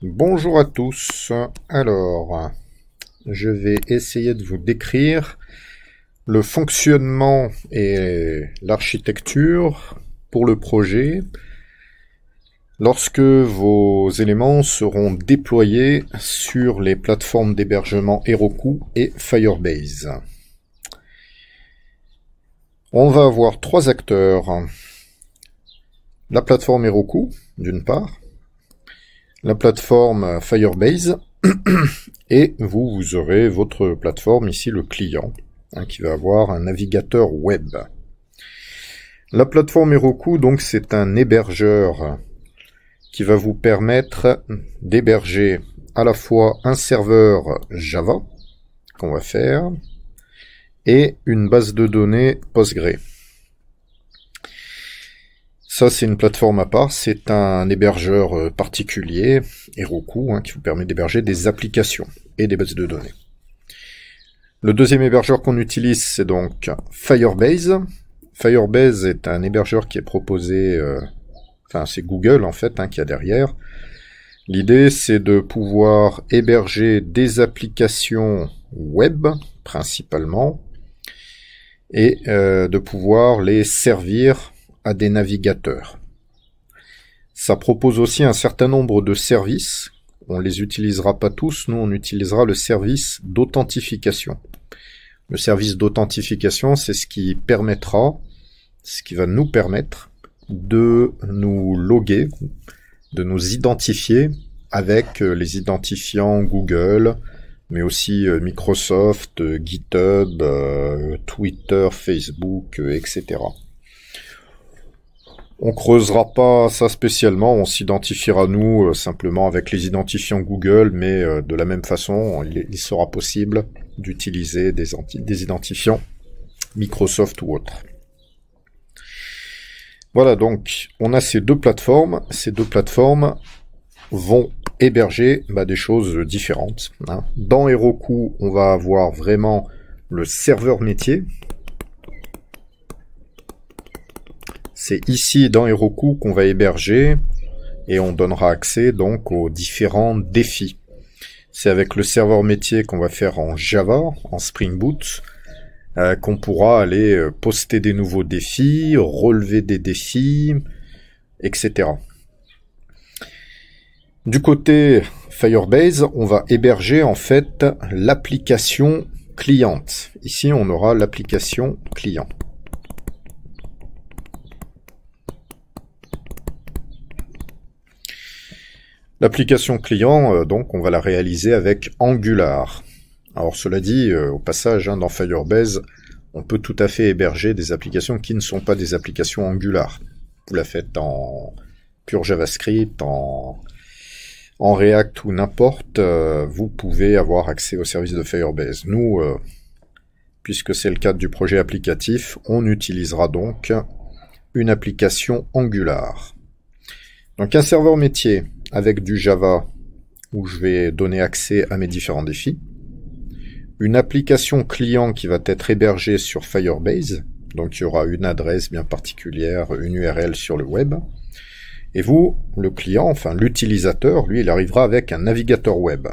Bonjour à tous. Alors, je vais essayer de vous décrire le fonctionnement et l'architecture pour le projet lorsque vos éléments seront déployés sur les plateformes d'hébergement Heroku et Firebase. On va avoir trois acteurs. La plateforme Heroku, d'une part, la plateforme Firebase, et vous aurez votre plateforme, ici le client, qui va avoir un navigateur web. La plateforme Heroku, donc, c'est un hébergeur qui va vous permettre d'héberger à la fois un serveur Java, qu'on va faire, et une base de données Postgre. Ça, c'est une plateforme à part, c'est un hébergeur particulier, Heroku, qui vous permet d'héberger des applications et des bases de données. Le deuxième hébergeur qu'on utilise, c'est donc Firebase. Firebase est un hébergeur qui est proposé, c'est Google en fait, qui a derrière. L'idée, c'est de pouvoir héberger des applications web, principalement, et de pouvoir les servir à des navigateurs. Ça propose aussi un certain nombre de services. On les utilisera pas tous, nous on utilisera le service d'authentification. Le service d'authentification, c'est ce qui va nous permettre de nous loguer, de nous identifier avec les identifiants Google, mais aussi Microsoft, GitHub, Twitter, Facebook, etc. On creusera pas ça spécialement, on s'identifiera nous simplement avec les identifiants Google, mais de la même façon, il sera possible d'utiliser des identifiants Microsoft ou autres. Voilà, donc on a ces deux plateformes. Ces deux plateformes vont héberger des choses différentes. Dans Heroku, on va avoir vraiment le serveur métier. C'est ici dans Heroku qu'on va héberger et on donnera accès donc aux différents défis. C'est avec le serveur métier qu'on va faire en Java, en Spring Boot, qu'on pourra aller poster des nouveaux défis, relever des défis, etc. Du côté Firebase, on va héberger en fait l'application cliente. Ici, on aura l'application client. L'application client, donc, on va la réaliser avec Angular. Alors, cela dit, au passage, dans Firebase, on peut tout à fait héberger des applications qui ne sont pas des applications Angular. Vous la faites en pur JavaScript, en React ou n'importe, vous pouvez avoir accès au service de Firebase. Nous, puisque c'est le cadre du projet applicatif, on utilisera donc une application Angular. Donc, un serveur métier avec du Java où je vais donner accès à mes différents défis. Une application client qui va être hébergée sur Firebase. Donc il y aura une adresse bien particulière, une URL sur le web. Et vous, le client, enfin l'utilisateur, lui, il arrivera avec un navigateur web.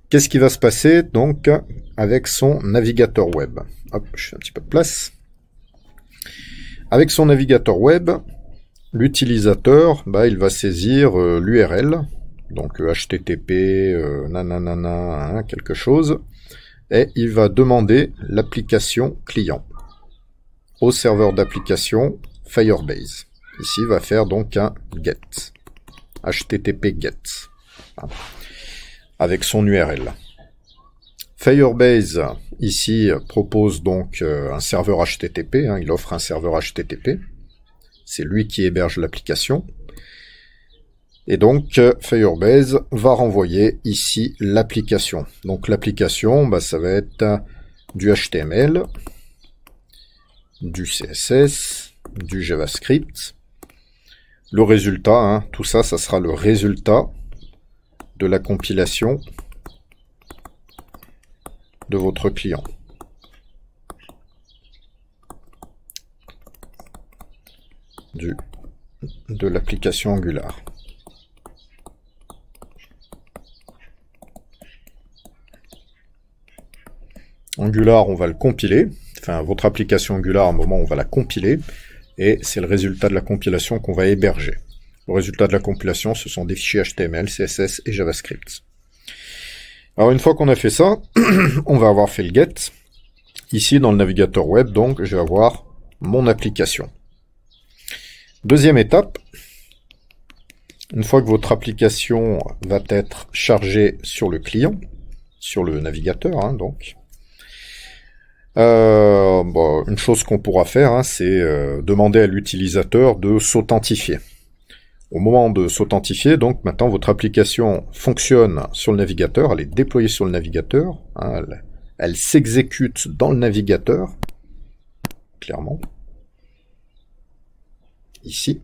Qu'est-ce qui va se passer donc avec son navigateur web? Hop, je fais un petit peu de place. Avec son navigateur web, l'utilisateur, il va saisir l'URL, donc HTTP, nanana, quelque chose, et il va demander l'application client au serveur d'application Firebase. Ici, il va faire donc un GET, HTTP GET, avec son URL. Firebase, ici, propose donc un serveur HTTP, il offre un serveur HTTP. C'est lui qui héberge l'application. Et donc, Firebase va renvoyer ici l'application. Donc, l'application, ça va être du HTML, du CSS, du JavaScript. Le résultat, tout ça, ça sera le résultat de la compilation de votre client. De l'application Angular. Angular, on va le compiler. Enfin, votre application Angular, à un moment, on va la compiler. Et c'est le résultat de la compilation qu'on va héberger. Le résultat de la compilation, ce sont des fichiers HTML, CSS et JavaScript. Alors, une fois qu'on a fait ça, on va avoir fait le get. Ici, dans le navigateur web, donc, je vais avoir mon application. Deuxième étape, une fois que votre application va être chargée sur le client, sur le navigateur, hein, donc, une chose qu'on pourra faire, hein, c'est demander à l'utilisateur de s'authentifier. Au moment de s'authentifier, donc maintenant votre application fonctionne sur le navigateur, elle est déployée sur le navigateur, hein, elle s'exécute dans le navigateur, clairement, ici.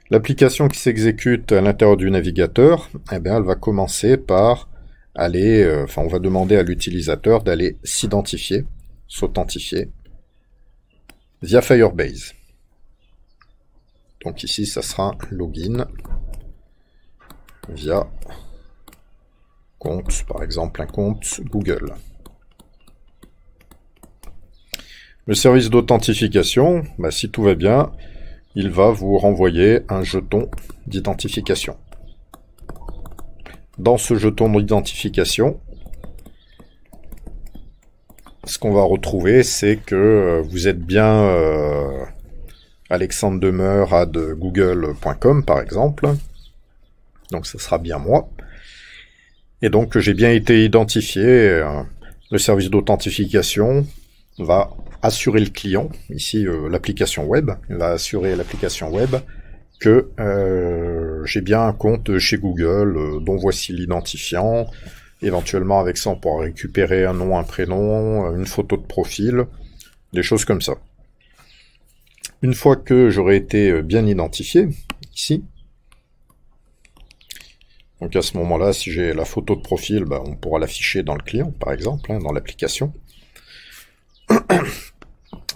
L'application qui s'exécute à l'intérieur du navigateur, eh bien, elle va commencer par aller, on va demander à l'utilisateur d'aller s'identifier, s'authentifier via Firebase. Donc ici, ça sera login via compte, par exemple un compte Google. Le service d'authentification, si tout va bien, il va vous renvoyer un jeton d'identification. Dans ce jeton d'identification, ce qu'on va retrouver, c'est que vous êtes bien alexandredemeur@google.com par exemple. Donc ce sera bien moi. Et donc j'ai bien été identifié. Le service d'authentification va assurer le client, ici l'application web, va assurer l'application web que j'ai bien un compte chez Google, dont voici l'identifiant. Éventuellement avec ça on pourra récupérer un nom, un prénom, une photo de profil, des choses comme ça. Une fois que j'aurai été bien identifié, ici, donc à ce moment-là, si j'ai la photo de profil, on pourra l'afficher dans le client, par exemple, hein, dans l'application.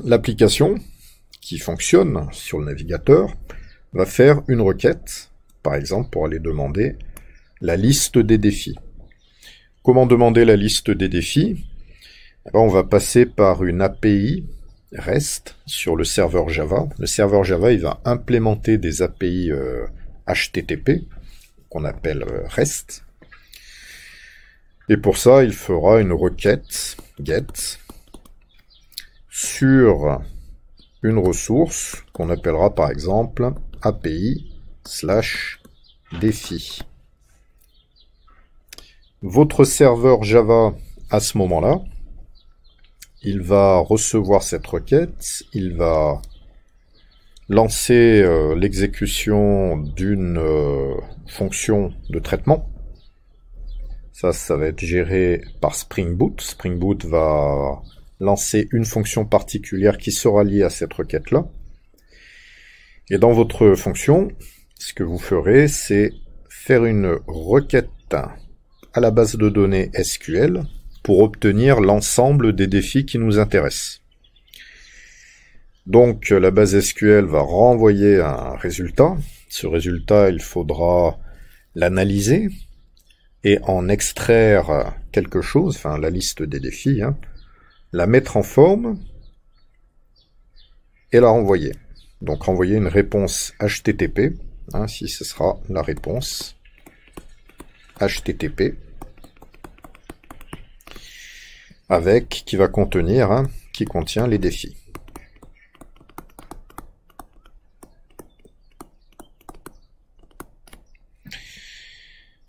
L'application, qui fonctionne sur le navigateur, va faire une requête, par exemple, pour aller demander la liste des défis. Comment demander la liste des défis? On va passer par une API REST sur le serveur Java. Le serveur Java, il va implémenter des API HTTP, qu'on appelle REST. Et pour ça, il fera une requête GET sur une ressource qu'on appellera par exemple API/défi. Votre serveur Java, à ce moment-là, il va recevoir cette requête, il va lancer l'exécution d'une fonction de traitement. Ça va être géré par Spring Boot. Spring Boot va lancer une fonction particulière qui sera liée à cette requête-là. Et dans votre fonction, ce que vous ferez, c'est faire une requête à la base de données SQL pour obtenir l'ensemble des défis qui nous intéressent. Donc la base SQL va renvoyer un résultat. Ce résultat, il faudra l'analyser et en extraire quelque chose, enfin la liste des défis, hein, la mettre en forme et la renvoyer. Donc renvoyer une réponse HTTP, hein, si ce sera la réponse HTTP, avec, qui va contenir, hein, qui contient les défis.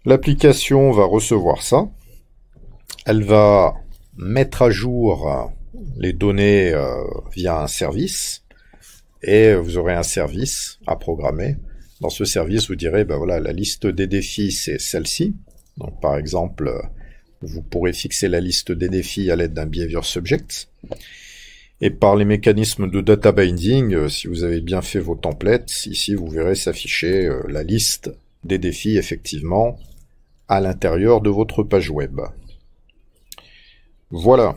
L'application va recevoir ça, elle va mettre à jour les données via un service, et vous aurez un service à programmer. Dans ce service, vous direz, voilà, la liste des défis, c'est celle-ci. Donc, par exemple, vous pourrez fixer la liste des défis à l'aide d'un behavior subject. Et par les mécanismes de data binding, si vous avez bien fait vos templates, ici, vous verrez s'afficher la liste des défis, effectivement, à l'intérieur de votre page web. Voilà.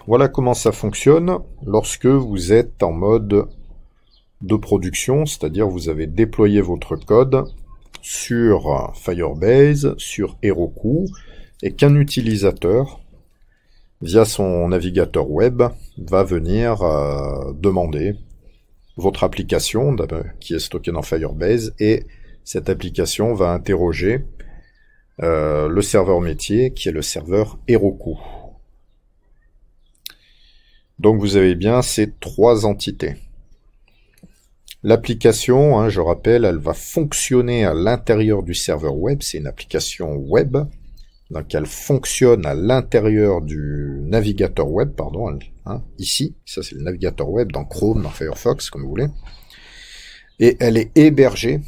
Voilà comment ça fonctionne lorsque vous êtes en mode de production, c'est-à-dire vous avez déployé votre code sur Firebase, sur Heroku, et qu'un utilisateur via son navigateur web, va venir demander votre application qui est stockée dans Firebase, et cette application va interroger le serveur métier qui est le serveur Heroku. Donc vous avez bien ces trois entités. L'application, je rappelle, elle va fonctionner à l'intérieur du serveur web, c'est une application web, donc elle fonctionne à l'intérieur du navigateur web, pardon, ici, ça c'est le navigateur web dans Chrome, dans Firefox, comme vous voulez, et elle est hébergée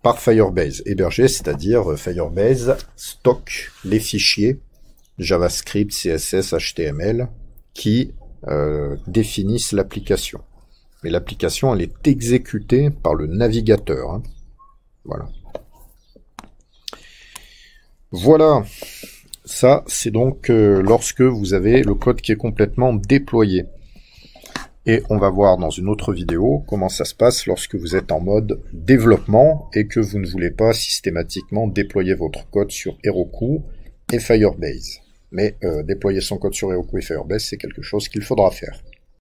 par Firebase. Hébergée, c'est-à-dire Firebase stocke les fichiers JavaScript, CSS, HTML qui définissent l'application. Mais l'application, elle est exécutée par le navigateur. Voilà. Voilà, ça c'est donc lorsque vous avez le code qui est complètement déployé. Et on va voir dans une autre vidéo comment ça se passe lorsque vous êtes en mode développement et que vous ne voulez pas systématiquement déployer votre code sur Heroku et Firebase. Mais déployer son code sur Heroku et Firebase, c'est quelque chose qu'il faudra faire.